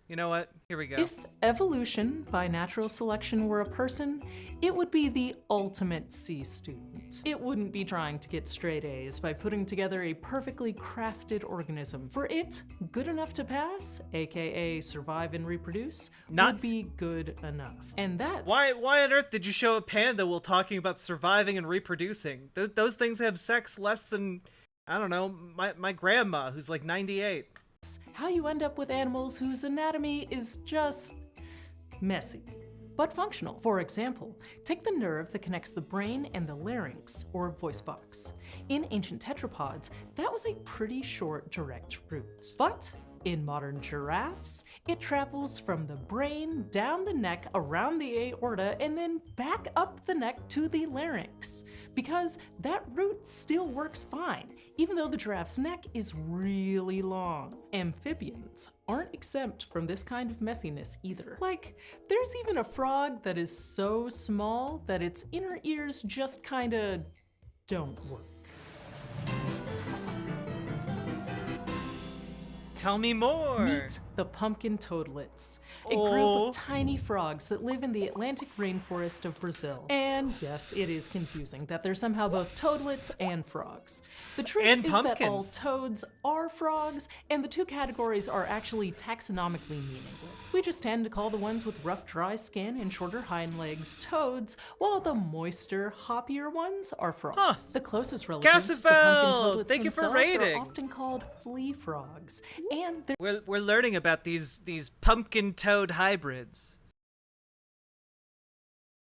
You know what? Here we go. If evolution by natural selection were a person, it would be the ultimate C student. It wouldn't be trying to get straight A's by putting together a perfectly crafted organism. For it, good enough to pass, aka survive and reproduce, would be good enough. And that— Why on earth did you show a panda while talking about surviving and reproducing? Those things have sex less than, I don't know, my grandma, who's like 98. how you end up with animals whose anatomy is just messy, but functional. For example, take the nerve that connects the brain and the larynx, or voice box. In ancient tetrapods, that was a pretty short, direct route. But in modern giraffes, it travels from the brain down the neck around the aorta and then back up the neck to the larynx, because that route still works fine, even though the giraffe's neck is really long. Amphibians aren't exempt from this kind of messiness either. Like, there's even a frog that is so small that its inner ears just kinda don't work. Tell me more. Meet the pumpkin toadlets, a group of tiny frogs that live in the Atlantic rainforest of Brazil. And yes, it is confusing that they're somehow both toadlets and frogs. The truth And is that all pumpkins. toads are frogs, and the two categories are actually taxonomically meaningless. We just tend to call the ones with rough, dry skin and shorter hind legs toads, while the moister, hoppier ones are frogs. The closest relatives of the pumpkin Gassifel, toadlets thank you for themselves are rating. often called flea frogs, and they're We're learning about these pumpkin toad hybrids.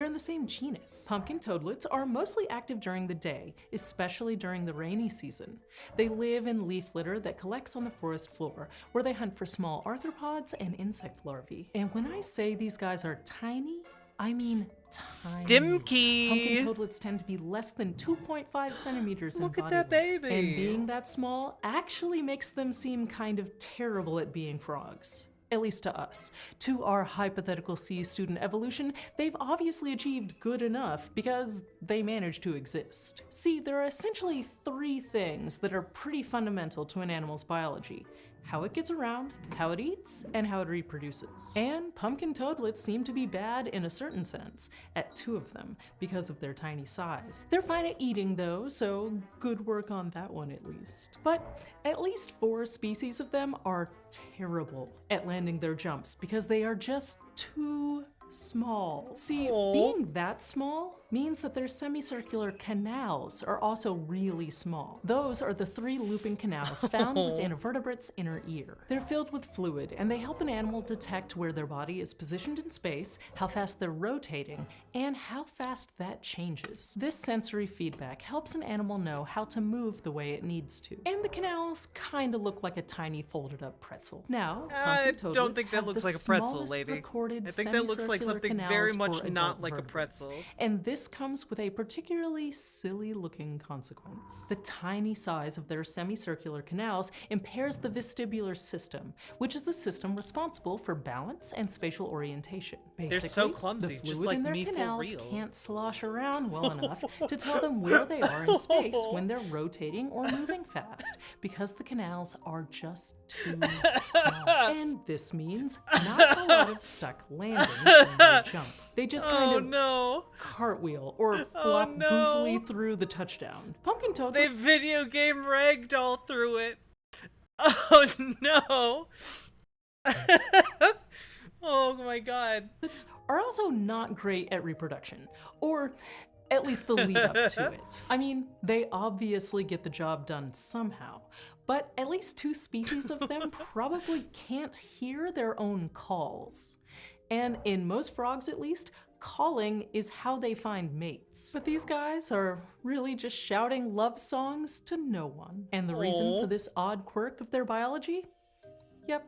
in the same genus. Pumpkin toadlets are mostly active during the day, especially during the rainy season. They live in leaf litter that collects on the forest floor, where they hunt for small arthropods and insect larvae. And when I say these guys are tiny, I mean tiny. Stimky. Pumpkin toadlets tend to be less than 2.5 centimeters in Look at body that length, baby. and being that small actually makes them seem kind of terrible at being frogs. At least to us. To our hypothetical C student evolution, they've obviously achieved good enough because they managed to exist. See, there are essentially three things that are pretty fundamental to an animal's biology: how it gets around, how it eats, and how it reproduces. And pumpkin toadlets seem to be bad in a certain sense at two of them because of their tiny size. They're fine at eating though, so good work on that one at least. But at least 4 species of them are terrible at landing their jumps because they are just too small. See, being that small means that their semicircular canals are also really small. Those are the 3 looping canals found within a vertebrate's inner ear. They're filled with fluid, and they help an animal detect where their body is positioned in space, how fast they're rotating, and how fast that changes. This sensory feedback helps an animal know how to move the way it needs to. And the canals kinda look like a tiny folded up pretzel. Now, I pumpkin don't think toadlets that have looks the like a pretzel, smallest lady. recorded I think that looks like semicircular something very canals much for not adult like a vertebrates. pretzel. And this comes with a particularly silly looking consequence. The tiny size of their semicircular canals impairs the vestibular system, which is the system responsible for balance and spatial orientation. Basically, so clumsy, the just fluid like in their me for canals real. can't slosh around well enough to tell them where they are in space when they're rotating or moving fast, because the canals are just too small. And this means not a lot of stuck landings when they jump. They just kind Oh of no. cartwheel or flop no. goofily through the touchdown. Pumpkin toad They video game ragdoll through it. Oh no. Oh my god. are also not great at reproduction, or at least the lead up to it. I mean, they obviously get the job done somehow, but at least 2 species of them probably can't hear their own calls. And in most frogs at least, calling is how they find mates. But these guys are really just shouting love songs to no one. And the reason for this odd quirk of their biology? Yep,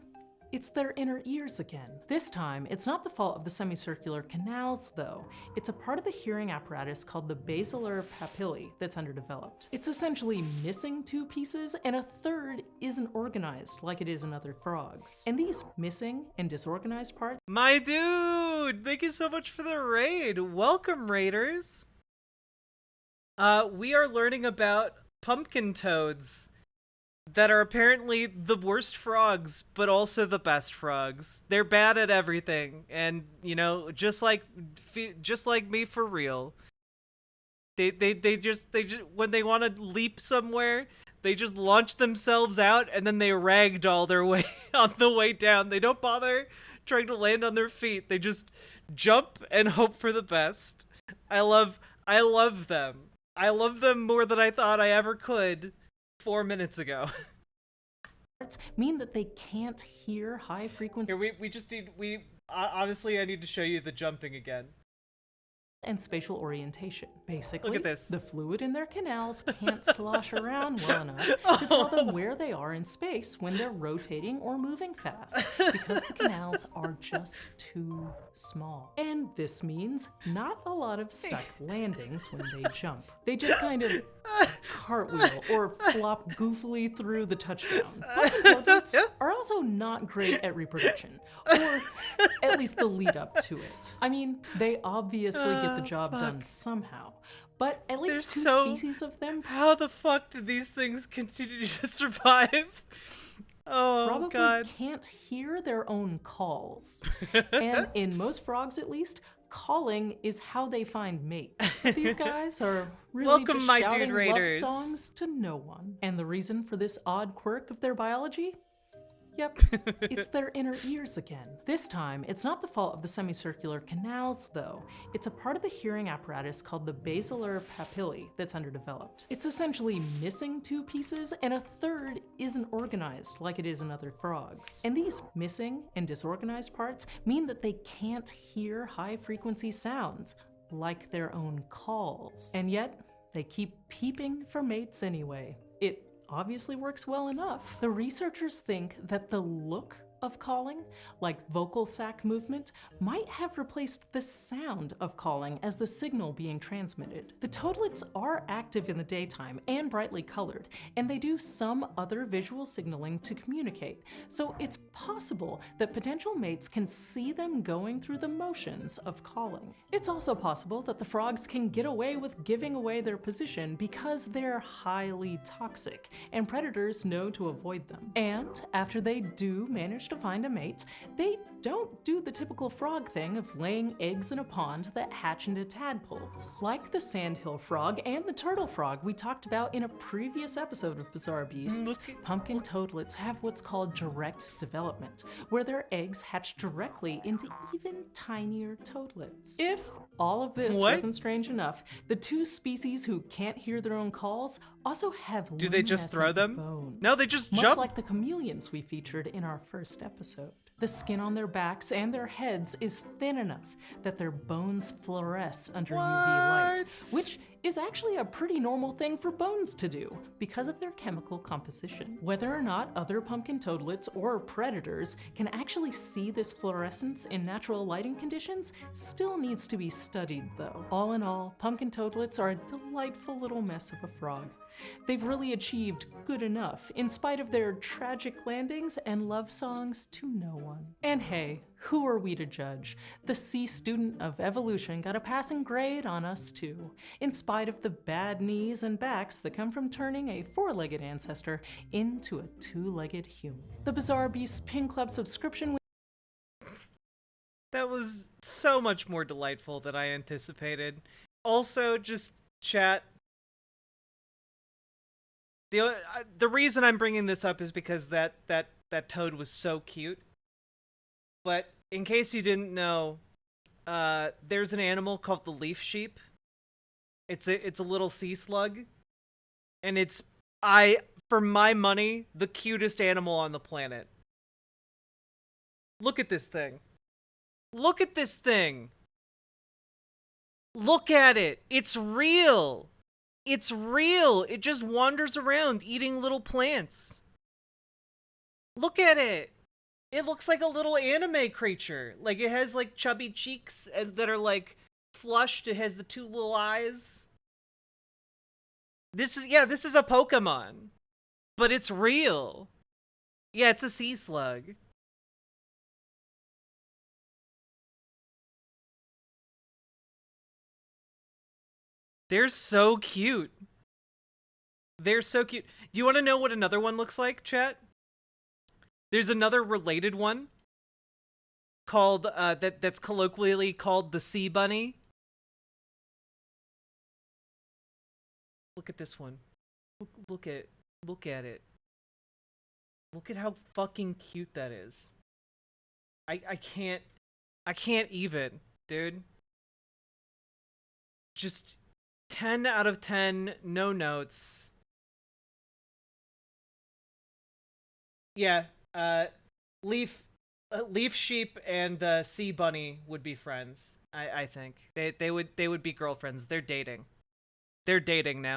it's their inner ears again. This time, it's not the fault of the semicircular canals though. It's a part of the hearing apparatus called the basilar papillae that's underdeveloped. It's essentially missing 2 pieces, and a third isn't organized like it is in other frogs. And these missing and disorganized parts My dude, thank you so much for the raid. Welcome, raiders. We are learning about pumpkin toads. that are apparently the worst frogs, but also the best frogs. They're bad at everything, and just like me for real. They just when they want to leap somewhere, they just launch themselves out and then they ragdoll their way on the way down. They don't bother trying to land on their feet. They just jump and hope for the best. I love them. I love them more than I thought I ever could 4 minutes ago. Mean that they can't hear high frequency Here we just need we honestly I need to show you the jumping again. and spatial orientation. Basically, Look at this. the fluid in their canals can't slosh around well enough to tell them where they are in space when they're rotating or moving fast, because the canals are just too small. And this means not a lot of stuck landings when they jump. They just kind of cartwheel or flop goofily through the touchdown. Pumpkin are also not great at reproduction, or at least the lead up to it. I mean, they obviously get the job done somehow, but at least two species of them How the fuck did these things continue to survive? Oh, probably God. can't hear their own calls. And in most frogs, at least, calling is how they find mates. These guys are really Welcome, just my shouting dude raiders. love songs to no one. And the reason for this odd quirk of their biology? Yep, it's their inner ears again. This time, it's not the fault of the semicircular canals, though. It's a part of the hearing apparatus called the basilar papillae that's underdeveloped. It's essentially missing two pieces, and a third isn't organized like it is in other frogs. And these missing and disorganized parts mean that they can't hear high-frequency sounds, like their own calls. And yet, they keep peeping for mates anyway. It obviously works well enough. The researchers think that the look of calling, like vocal sac movement, might have replaced the sound of calling as the signal being transmitted. The toadlets are active in the daytime and brightly colored, and they do some other visual signaling to communicate, so it's possible that potential mates can see them going through the motions of calling. It's also possible that the frogs can get away with giving away their position because they're highly toxic, and predators know to avoid them. And after they do manage to find a mate, they don't do the typical frog thing of laying eggs in a pond that hatch into tadpoles. Like the sandhill frog and the turtle frog we talked about in a previous episode of Bizarre Beasts, pumpkin toadlets have what's called direct development, where their eggs hatch directly into even tinier toadlets. If all of this What? wasn't strange enough, the two species who can't hear their own calls also have Do they just throw luminescent them? bones, No, they just much jump. like the chameleons we featured in our first episode. The skin on their backs and their heads is thin enough that their bones fluoresce under UV light, What? which is actually a pretty normal thing for bones to do because of their chemical composition. Whether or not other pumpkin toadlets or predators can actually see this fluorescence in natural lighting conditions still needs to be studied, though. All in all, pumpkin toadlets are a delightful little mess of a frog. They've really achieved good enough, in spite of their tragic landings and love songs to no one. And hey, who are we to judge? The C student of evolution got a passing grade on us too, in spite of the bad knees and backs that come from turning a four-legged ancestor into a two-legged human. The Bizarre Beasts Pin Club subscription. That was so much more delightful than I anticipated. Also, just chat. The reason I'm bringing this up is because that toad was so cute. But in case you didn't know, there's an animal called the leaf sheep. It's a little sea slug, and it's for my money, the cutest animal on the planet. Look at this thing. Look at this thing. Look at it. It's real. It's real. It just wanders around eating little plants. Look at it. It looks like a little anime creature. Like, it has like chubby cheeks that are like flushed. It has the two little eyes. This is a Pokemon. But it's real. Yeah, it's a sea slug. They're so cute. They're so cute. Do you want to know what another one looks like, chat? There's another related one called that's colloquially called the sea bunny. Look at this one. Look at it. Look at how fucking cute that is. I can't even, dude. Just 10 out of 10, no notes. Yeah, Leaf Sheep and the Sea Bunny would be friends. I think they would be girlfriends. They're dating. They're dating now.